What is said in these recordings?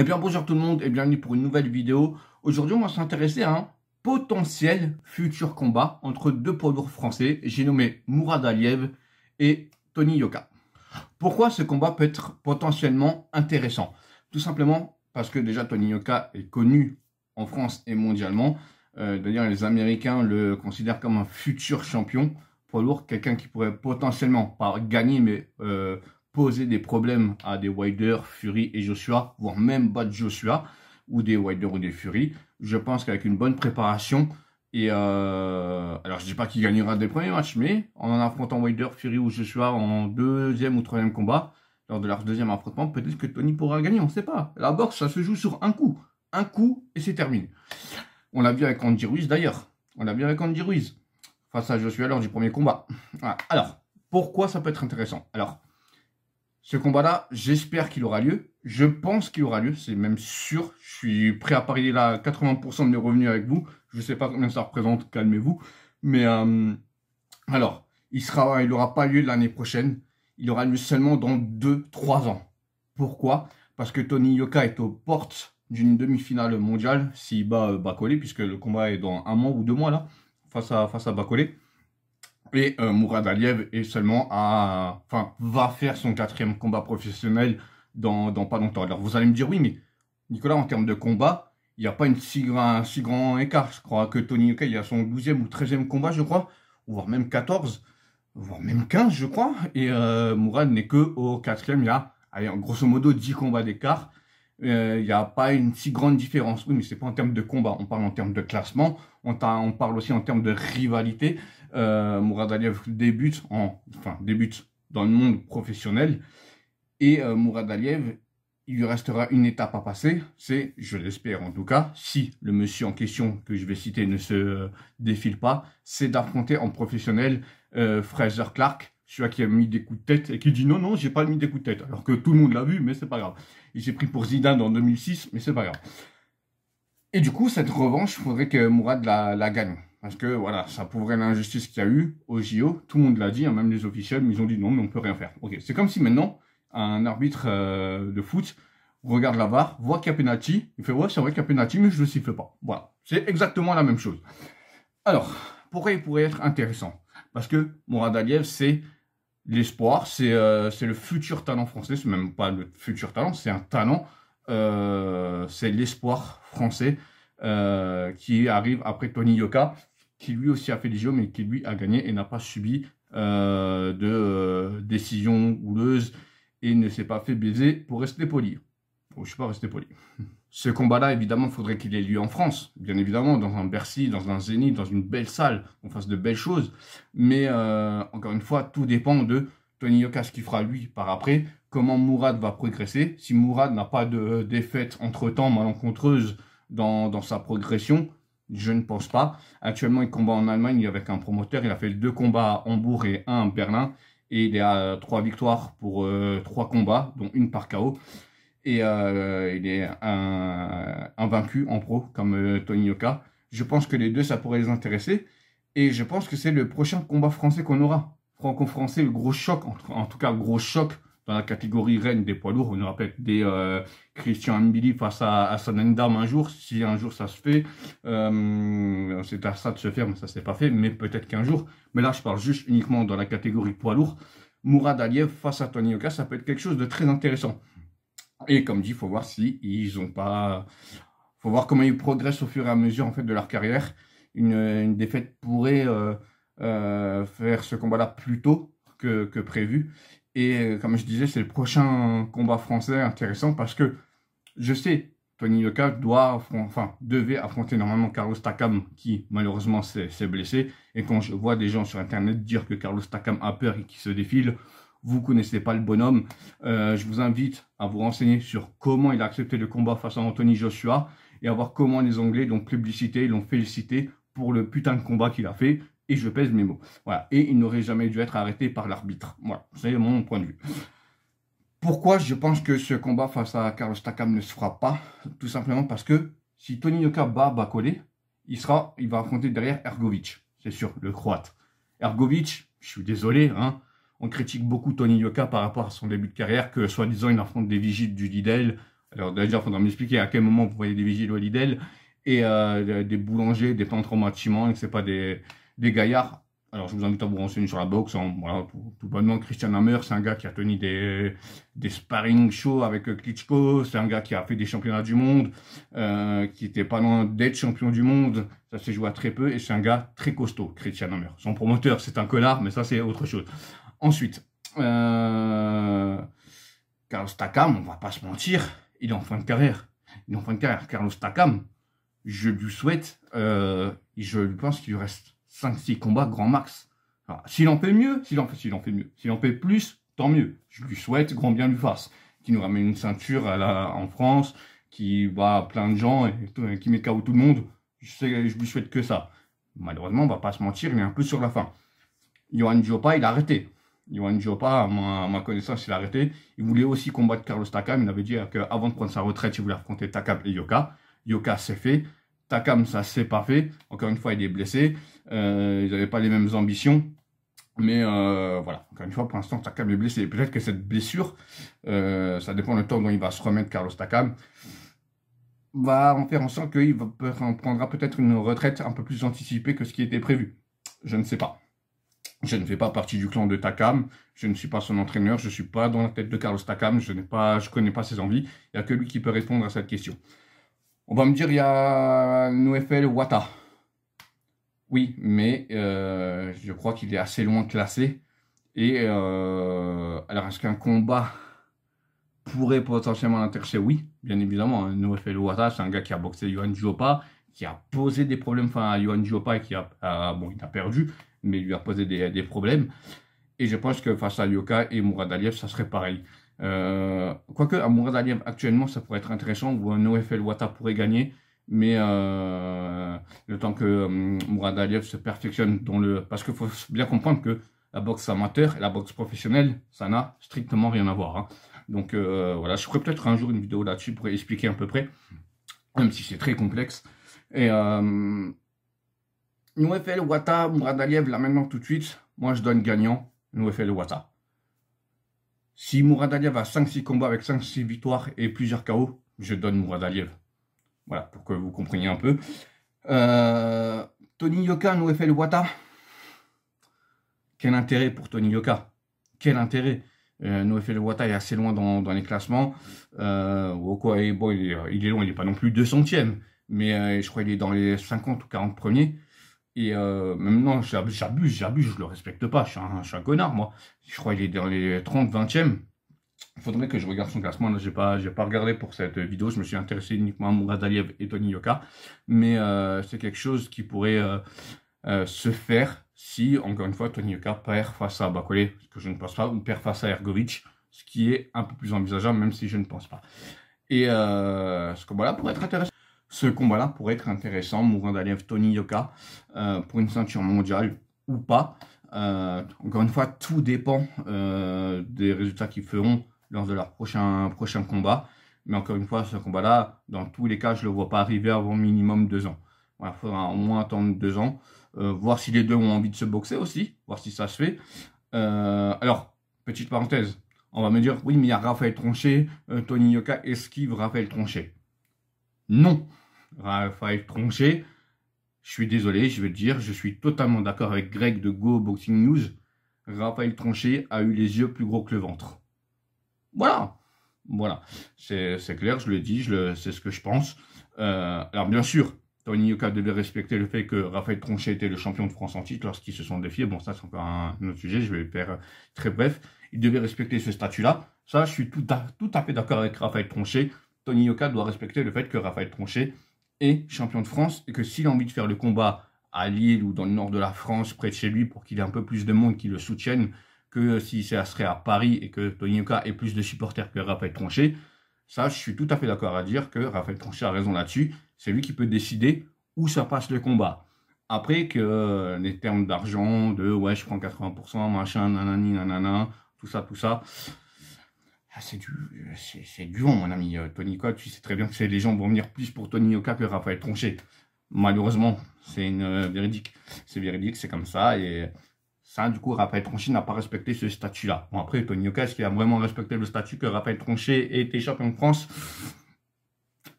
Eh bien bonjour tout le monde et bienvenue pour une nouvelle vidéo. Aujourd'hui on va s'intéresser à un potentiel futur combat entre deux poids lourds français. J'ai nommé Mourad Aliev et Tony Yoka. Pourquoi ce combat peut être potentiellement intéressant? Tout simplement parce que déjà Tony Yoka est connu en France et mondialement. D'ailleurs les Américains le considèrent comme un futur champion poids lourd. Quelqu'un qui pourrait potentiellement, pas gagner mais poser des problèmes à des Wilder, Fury et Joshua, voire même battre Joshua, ou des Wilder ou des Fury. Je pense qu'avec une bonne préparation, et alors je dis pas qu'il gagnera des premiers matchs, mais en affrontant Wilder, Fury ou Joshua en deuxième ou troisième combat, lors de leur deuxième affrontement, peut-être que Tony pourra gagner, on ne sait pas. La boxe, ça se joue sur un coup et c'est terminé. On l'a vu avec Andy Ruiz d'ailleurs, face à Joshua lors du premier combat. Voilà. Alors, pourquoi ça peut être intéressant? Alors, ce combat-là, j'espère qu'il aura lieu. Je pense qu'il aura lieu, c'est même sûr. Je suis prêt à parier là 80% de mes revenus avec vous. Je ne sais pas combien ça représente, calmez-vous. Mais alors, il n'aura pas lieu l'année prochaine. Il aura lieu seulement dans 2-3 ans. Pourquoi? Parce que Tony Yoka est aux portes d'une demi-finale mondiale s'il bat Bak-Holy, puisque le combat est dans 1 mois ou 2 mois là, face à Bak-Holy. Et Mourad Aliev est seulement va faire son 4e combat professionnel dans pas longtemps. Alors vous allez me dire, oui, mais Nicolas, en termes de combat, il n'y a pas un si grand écart. Je crois que Tony Yoka, il a son 12e ou 13e combat, je crois, voire même 14, voire même 15, je crois. Et Mourad n'est que au 4e, il y a, allez, grosso modo, 10 combats d'écart. Il n'y a pas une si grande différence. Oui, mais c'est pas en termes de combat. On parle en termes de classement. On parle aussi en termes de rivalité. Mourad Aliev débute dans le monde professionnel. Et Mourad Aliev, il lui restera une étape à passer. C'est, je l'espère en tout cas, si le monsieur en question que je vais citer ne se défile pas, c'est d'affronter en professionnel Frazer Clark. Celui qui a mis des coups de tête et qui dit non, j'ai pas mis des coups de tête. Alors que tout le monde l'a vu, mais c'est pas grave. Il s'est pris pour Zidane en 2006, mais c'est pas grave. Et du coup, cette revanche, il faudrait que Mourad la gagne. Parce que voilà, ça prouverait l'injustice qu'il y a eu au JO. Tout le monde l'a dit, hein, même les officiels, mais ils ont dit non, mais on peut rien faire. Ok, c'est comme si maintenant, un arbitre de foot regarde la VAR, voit qu'il y a penalty, il fait ouais, c'est vrai qu'il y a penalty, mais je le siffle pas. Voilà, c'est exactement la même chose. Alors, pourquoi il pourrait être intéressant? Parce que Mourad Aliev, c'est l'espoir, c'est le futur talent français, c'est même pas le futur talent, c'est un talent, c'est l'espoir français qui arrive après Tony Yoka, qui lui aussi a fait des JO, mais qui lui a gagné et n'a pas subi de décision houleuse et ne s'est pas fait baiser pour rester poli. Bon, je suis pas resté poli. Ce combat-là, évidemment, il faudrait qu'il ait lieu en France. Bien évidemment, dans un Bercy, dans un Zénith, dans une belle salle, qu'on fasse de belles choses. Mais, encore une fois, tout dépend de Tony Yoka, ce qu'il fera lui par après, comment Mourad va progresser. Si Mourad n'a pas de défaite entre-temps malencontreuse dans sa progression, je ne pense pas. Actuellement, il combat en Allemagne avec un promoteur. Il a fait 2 combats à Hambourg et 1 à Berlin. Et il est à 3 victoires pour 3 combats, dont 1 par KO. Et il est invaincu en pro, comme Tony Yoka. Je pense que les deux, ça pourrait les intéresser. Et je pense que c'est le prochain combat français qu'on aura. Franco-français, le gros choc, en tout cas, gros choc dans la catégorie reine des poids lourds. On aura peut-être des Christian Mbili face à Sanendam un jour, si un jour ça se fait. C'est à ça de se faire, mais ça s'est pas fait. Mais peut-être qu'un jour. Mais là, je parle juste uniquement dans la catégorie poids lourd. Mourad Aliev face à Tony Yoka, ça peut être quelque chose de très intéressant. Et comme dit, il faut voir si ils ont pas, faut voir comment ils progressent au fur et à mesure en fait de leur carrière. Une défaite pourrait faire ce combat-là plus tôt que prévu. Et comme je disais, c'est le prochain combat français intéressant parce que je sais, Tony Yoka devait affronter normalement Carlos Takam qui malheureusement s'est blessé. Et quand je vois des gens sur internet dire que Carlos Takam a peur et qu'il se défile, vous connaissez pas le bonhomme. Je vous invite à vous renseigner sur comment il a accepté le combat face à Anthony Joshua et à voir comment les Anglais l'ont publicité, l'ont félicité pour le putain de combat qu'il a fait. Et je pèse mes mots. Voilà. Et il n'aurait jamais dû être arrêté par l'arbitre. Voilà. C'est mon point de vue. Pourquoi je pense que ce combat face à Carlos Takam ne se fera pas? Tout simplement parce que si Tony Yoka bat Bak-Holy, il va affronter derrière Hrgović. C'est sûr, le croate. Hrgović, je suis désolé, hein. On critique beaucoup Tony Yoka par rapport à son début de carrière, que soi-disant il affronte des vigiles du Lidl. Alors déjà, il faudra m'expliquer à quel moment vous voyez des vigiles au Lidl et des boulangers, des peintres en bâtiment, et que c'est pas des gaillards. Alors je vous invite à vous renseigner sur la boxe. Hein. Voilà, tout bonnement, Christian Hammer, c'est un gars qui a tenu des sparring shows avec Klitschko, c'est un gars qui a fait des championnats du monde, qui était pas loin d'être champion du monde, ça s'est joué à très peu, et c'est un gars très costaud, Christian Hammer. Son promoteur, c'est un connard, mais ça c'est autre chose. Ensuite, Carlos Takam, on va pas se mentir, il est en fin de carrière. Il est en fin de carrière. Carlos Takam, je lui souhaite, je pense qu'il lui reste 5-6 combats grand max. S'il en fait mieux, s'il en fait plus, tant mieux. Je lui souhaite grand bien lui fasse. Qui nous ramène une ceinture en France, qui bat plein de gens et qui met KO tout le monde. Je lui souhaite que ça. Malheureusement, on va pas se mentir, il est un peu sur la fin. Johan Jopa, il a arrêté. Johan Jopa, à ma connaissance, il a arrêté. Il voulait aussi combattre Carlos Takam. Il avait dit qu'avant de prendre sa retraite, il voulait affronter Takam et Yoka. Yoka, c'est fait. Takam, ça s'est pas fait. Encore une fois, il est blessé. Ils n'avaient pas les mêmes ambitions. Mais voilà, encore une fois, pour l'instant, Takam est blessé. Peut-être que cette blessure, ça dépend du temps dont il va se remettre, Carlos Takam, va en faire en sorte qu'il prendra peut-être une retraite un peu plus anticipée que ce qui était prévu. Je ne sais pas. Je ne fais pas partie du clan de Takam, je ne suis pas son entraîneur, je ne suis pas dans la tête de Carlos Takam, je connais pas ses envies. Il n'y a que lui qui peut répondre à cette question. On va me dire, il y a Noéfel Wata. Oui, mais je crois qu'il est assez loin classé. Et alors, est-ce qu'un combat pourrait potentiellement l'intéresser? Oui, bien évidemment. Hein. Noéfel Wata, c'est un gars qui a boxé Johan Jopa, qui a posé des problèmes à Johan Jopa et qui a perdu, mais il lui a posé des problèmes. Et je pense que face à Yoka et Mourad Aliev, ça serait pareil. Quoique, à Mourad Aliev, actuellement, ça pourrait être intéressant, ou un Noéfel Wata pourrait gagner, mais le temps que Mourad Aliev se perfectionne parce qu'il faut bien comprendre que la boxe amateur et la boxe professionnelle, ça n'a strictement rien à voir. Hein. Donc voilà, je ferai peut-être un jour une vidéo là-dessus pour expliquer à peu près, même si c'est très complexe. Et Noéfel Wata, Mourad Aliev, là maintenant tout de suite, moi je donne gagnant Noéfel Wata. Si Mourad Aliev a 5-6 combats avec 5-6 victoires et plusieurs KO, je donne Mourad Aliev. Voilà, pour que vous compreniez un peu. Tony Yoka, Noéfel Wata. Quel intérêt pour Tony Yoka? Quel intérêt? Noéfel Wata est assez loin dans les classements. Bon, il est loin, il n'est pas non plus 200e. Mais je crois qu'il est dans les 50 ou 40 premiers. Et même non, j'abuse, je le respecte pas. Je suis un connard, moi. Je crois qu'il est dans les 30, 20e. Il faudrait que je regarde son classement. Là, j'ai pas regardé pour cette vidéo. Je me suis intéressé uniquement à Mourad Aliev et Tony Yoka. Mais c'est quelque chose qui pourrait se faire si, encore une fois, Tony Yoka perd face à Bakole, ce que je ne pense pas, ou perd face à Ergovic, ce qui est un peu plus envisageable, même si je ne pense pas. Et ce combat-là pourrait être intéressant. Mourad Aliev, Tony Yoka, pour une ceinture mondiale ou pas. Encore une fois, tout dépend des résultats qu'ils feront lors de leur prochain combat. Mais encore une fois, ce combat-là, dans tous les cas, je ne le vois pas arriver avant minimum 2 ans. Voilà, il faudra au moins attendre 2 ans. Voir si les deux ont envie de se boxer aussi, voir si ça se fait. Alors, petite parenthèse, on va me dire, oui, mais il y a Raphaël Tronchet, Tony Yoka esquive Raphaël Tronchet. Non, Raphaël Tronchet, je suis désolé, je vais te dire, je suis totalement d'accord avec Greg de Go Boxing News. Raphaël Tronchet a eu les yeux plus gros que le ventre. Voilà, c'est clair, je le dis, c'est ce que je pense. Alors bien sûr, Tony Yoka devait respecter le fait que Raphaël Tronchet était le champion de France en titre lorsqu'ils se sont défiés. Bon, ça c'est encore un autre sujet, je vais faire très bref. Il devait respecter ce statut-là. Ça, je suis tout à fait d'accord avec Raphaël Tronchet. Tony Yoka doit respecter le fait que Raphaël Tronchet est champion de France et que s'il a envie de faire le combat à Lille ou dans le nord de la France, près de chez lui, pour qu'il ait un peu plus de monde qui le soutienne, que si ça serait à Paris et que Tony Yoka ait plus de supporters que Raphaël Tronchet, ça, je suis tout à fait d'accord à dire que Raphaël Tronchet a raison là-dessus. C'est lui qui peut décider où ça passe le combat. Après que les termes d'argent, ouais, je prends 80%, machin, nanani, nanana, tout ça, c'est du vent, mon ami. Tony Yoka, tu sais très bien que les gens vont venir plus pour Tony Yoka que Raphaël Tronchet. Malheureusement, c'est véridique. C'est véridique, c'est comme ça. Et Ça, du coup, Raphaël Tronchet n'a pas respecté ce statut-là. Bon, après, Tony Yoka, est-ce qu'il a vraiment respecté le statut que Raphaël Tronchet ait été champion de France?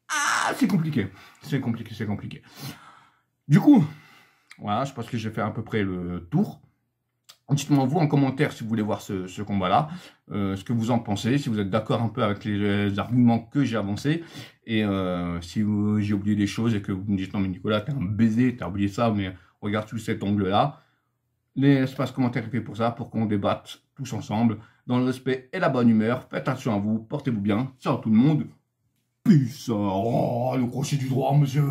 Ah, c'est compliqué. C'est compliqué, c'est compliqué. Du coup, voilà, je pense que j'ai fait à peu près le tour. Dites-moi vous en commentaire si vous voulez voir ce combat-là, ce que vous en pensez, si vous êtes d'accord un peu avec les arguments que j'ai avancés, et si j'ai oublié des choses et que vous me dites non mais Nicolas t'es un baiser, t'as oublié ça, mais regarde sous cet angle-là. L'espace commentaire est fait pour ça, pour qu'on débatte tous ensemble, dans le respect et la bonne humeur. Faites attention à vous, portez-vous bien, ciao tout le monde, peace, oh, le crochet du droit monsieur.